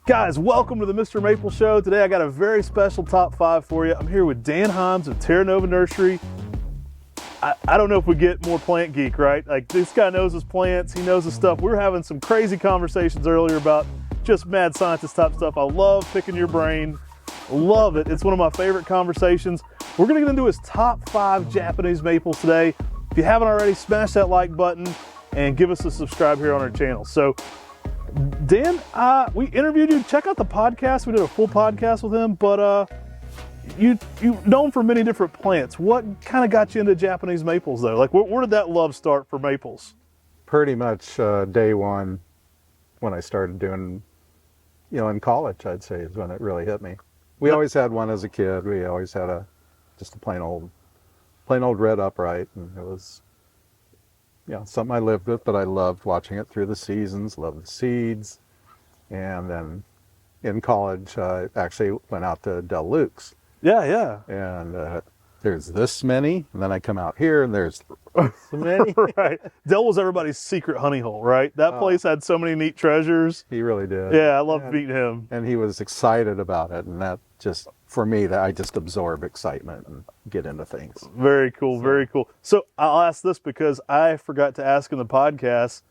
Guys, welcome to the Mr. Maple Show. Today I got a very special top 5 for you. I'm here with Dan Heims of Terra Nova Nursery. I don't know if we get more plant geek, right? Like, this guy knows his plants, he knows his stuff. We were having some crazy conversations earlier about just mad scientist type stuff. I love picking your brain, love it. It's one of my favorite conversations. We're gonna get into his top 5 Japanese maples today. If you haven't already, smash that like button and give us a subscribe here on our channel. So, Dan, we interviewed you. Check out the podcast. We did a full podcast with him, but you known for many different plants. What kind of got you into Japanese maples, though? Like, where did that love start for maples? Pretty much day one when I started doing, in college, I'd say, is when it really hit me. We always had one as a kid. We always had just a plain old red upright, and it was something I lived with, but I loved watching it through the seasons, loved the seeds. And then in college, I actually went out to Del Luke's. Yeah. And there's this many, and then I come out here and there's this many. Right. Del was everybody's secret honey hole, right? That place had so many neat treasures. He really did. Yeah, I loved meeting him. And he was excited about it, and that just, for me, that I just absorb excitement and get into things. Very cool, very cool. So I'll ask this because I forgot to ask in the podcast.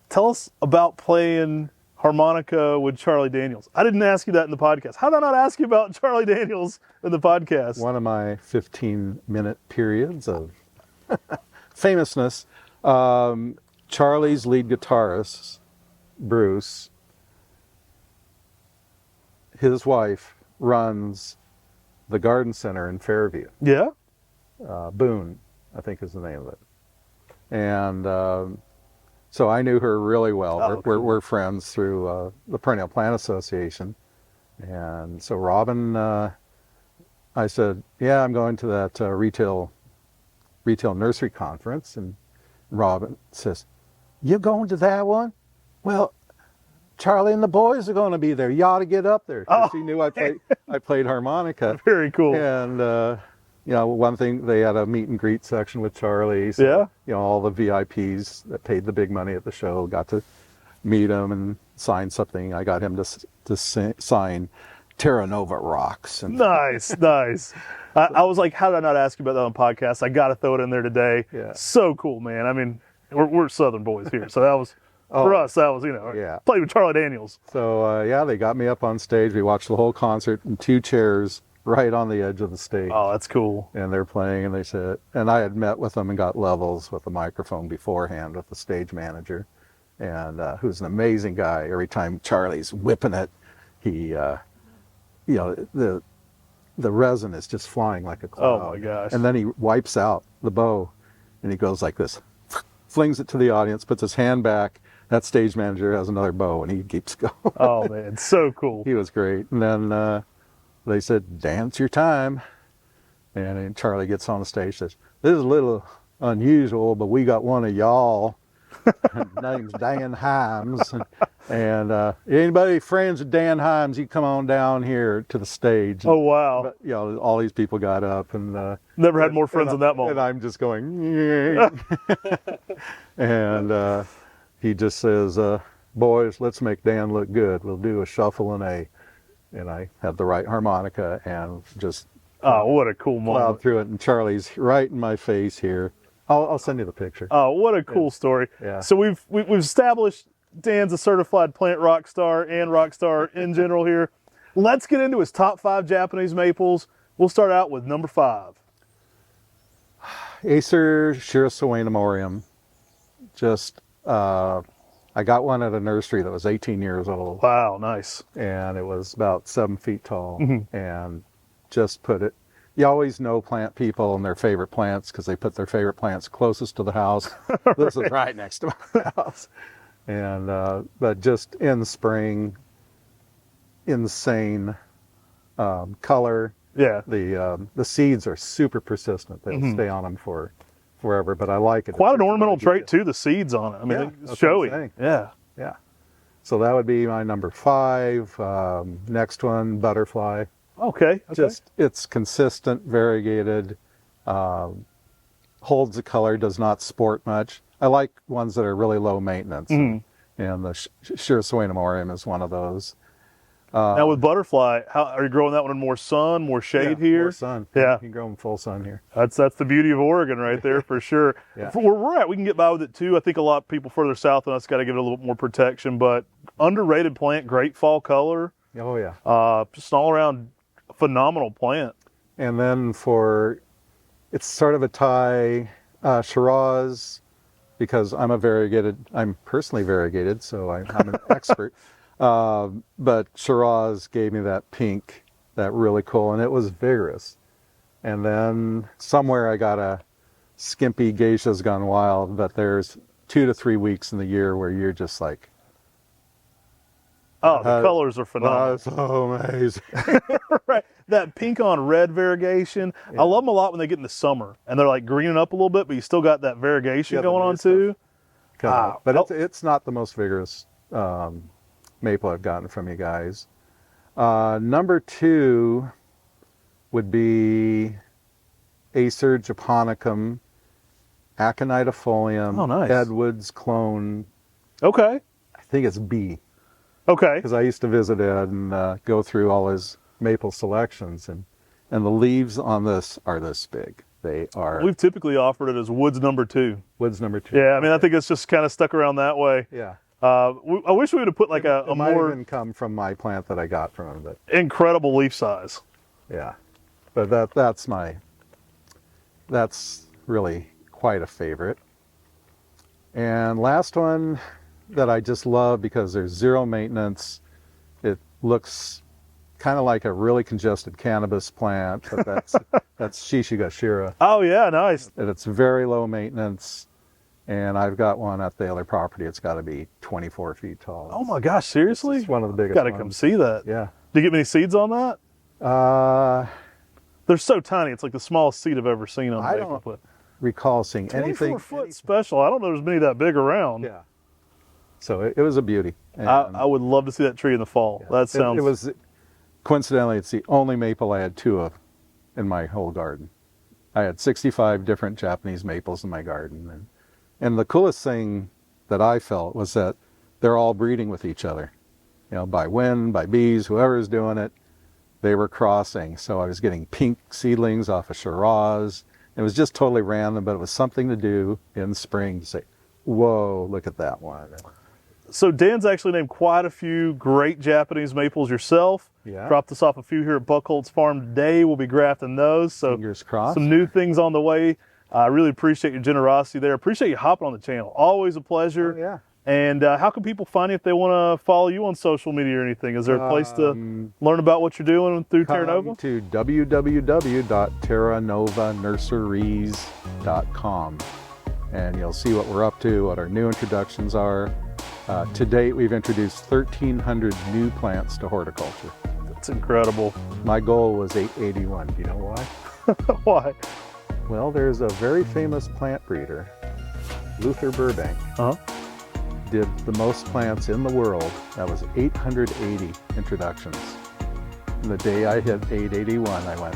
Tell us about playing harmonica with Charlie Daniels. I didn't ask you that in the podcast. How did I not ask you about Charlie Daniels in the podcast? One of my 15-minute periods of famousness. Charlie's lead guitarist, Bruce, his wife runs the garden center in Fairview. Yeah? Boone, I think is the name of it. And so I knew her really well. Oh, cool. We're friends through the Perennial Plant Association. And so Robin, I said, yeah, I'm going to that retail nursery conference. And Robin says, you going to that one? Well, Charlie and the boys are going to be there. You ought to get up there. She knew I played harmonica. Very cool. And one thing, they had a meet and greet section with Charlie. So, yeah. All the VIPs that paid the big money at the show got to meet him and sign something. I got him to sign Terra Nova Rocks. And Nice. I was like, how did I not ask you about that on the podcast? I got to throw it in there today. Yeah. So cool, man. I mean, we're Southern boys here, so that was, for us, that was, played with Charlie Daniels. So, they got me up on stage. We watched the whole concert in 2 chairs right on the edge of the stage. Oh, that's cool. And they're playing, and they said, and I had met with them and got levels with the microphone beforehand with the stage manager, and who's an amazing guy. Every time Charlie's whipping it, he, the resin is just flying like a cloud. Oh my gosh. And then he wipes out the bow, and he goes like this, flings it to the audience, puts his hand back. That stage manager has another bow, and he keeps going. Oh man, so cool. He was great. And then they said, dance your time. And then Charlie gets on the stage, says, this is a little unusual, but we got one of y'all. His name's Dan Heims. And anybody friends with Dan Heims, you come on down here to the stage. Oh, wow. But, all these people got up. And never had more friends in that moment. And I'm just going, yeah. And he just says, boys, let's make Dan look good. We'll do a shuffle and a. And I had the right harmonica and just what a cool moment. Plowed through it. And Charlie's right in my face here. I'll send you the picture. Oh, what a cool story. Yeah. So we've established Dan's a certified plant rock star and rock star in general here. Let's get into his top 5 Japanese maples. We'll start out with number 5. Acer Shirasuenamorium. Just I got one at a nursery that was 18 years old. Wow, nice. And it was about 7 feet tall. Mm-hmm. And just put it, you always know plant people and their favorite plants because they put their favorite plants closest to the house. Right. This is right next to my house. And, but just in spring, insane color. Yeah. The seeds are super persistent. They'll stay on them for forever, but I like it. Quite an ornamental trait too, the seeds on it. I mean, it's showy. Yeah. So that would be my number 5. Next one, butterfly. Okay. Just, it's consistent, variegated, holds the color, does not sport much. I like ones that are really low maintenance. And the Shirasuenamorium is one of those. Now with butterfly, how are you growing that one in more sun, more shade here? More sun. Yeah. You can grow them full sun here. That's the beauty of Oregon right there for sure. Yeah. For where we're at, we can get by with it too. I think a lot of people further south than us got to give it a little bit more protection, but underrated plant, great fall color. Oh yeah. Just an all around phenomenal plant. And then it's sort of a tie, Shiraz, because I'm personally variegated, so I'm an expert. But Shiraz gave me that pink, that really cool, and it was vigorous. And then somewhere I got a skimpy Geisha's Gone Wild, but there's 2 to 3 weeks in the year where you're just like, oh, the colors are phenomenal. oh, it's so amazing. Right, that pink on red variegation. Yeah. I love them a lot when they get in the summer and they're like greening up a little bit, but you still got that variegation Yeah, the going new on too. But it's not the most vigorous maple I've gotten from you guys. Number 2 would be Acer japonicum, aconitifolium, Oh, nice. Edward's clone. Okay. I think it's B, Okay. because I used to visit Ed and go through all his maple selections, and the leaves on this are this big. They are We've typically offered it as Woods number 2. Woods number 2. Yeah, I mean, I think it's just kind of stuck around that way. Yeah. I wish we would have put like a It might more even come from my plant that I got from him, but incredible leaf size. yeah. But that's really quite a favorite. And last one that I just love because there's zero maintenance. It looks kind of like a really congested cannabis plant, but that's Shishigashira. Oh yeah, nice. And it's very low maintenance. And I've got one at the other property. It's got to be 24 feet tall. Oh my gosh, seriously? It's one of the biggest Got to ones. come see that. Yeah. Did you get many seeds on that? Uh, They're so tiny. It's like the smallest seed I've ever seen on a I maple don't plant. recall seeing anything. 24-foot special. I don't know there's many that big around. Yeah. So it was a beauty. And I would love to see that tree in the fall. yeah, That sounds. It was, coincidentally, it's the only maple I had 2 of in my whole garden. I had 65 different Japanese maples in my garden. And the coolest thing that I felt was that they're all breeding with each other. You know, by wind, by bees, whoever's doing it, they were crossing. So I was getting pink seedlings off of Shiraz. It was just totally random, but it was something to do in spring to say, whoa, look at that one. So Dan's actually named quite a few great Japanese maples yourself. Yeah. Dropped us off a few here at Buckholtz Farm today. We'll be grafting those. So Fingers crossed. some new things on the way. I really appreciate your generosity there. Appreciate you hopping on the channel. Always a pleasure. Oh, yeah. And how can people find you if they want to follow you on social media or anything? Is there a place to learn about what you're doing through Terra Nova? Come to www.terranovanurseries.com, and you'll see what we're up to, what our new introductions are. To date, we've introduced 1,300 new plants to horticulture. That's incredible. My goal was 881. Do you know why? Why? Well, there's a very famous plant breeder, Luther Burbank, Uh-huh. did the most plants in the world. That was 880 introductions. And the day I hit 881, I went,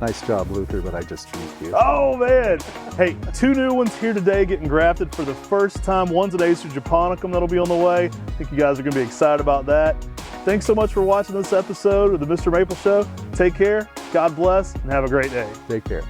nice job, Luther, but I just beat you. Oh, man. Hey, 2 new ones here today getting grafted for the first time. One's an Acer japonicum that'll be on the way. I think you guys are going to be excited about that. Thanks so much for watching this episode of the Mr. Maple Show. Take care, God bless, and have a great day. Take care.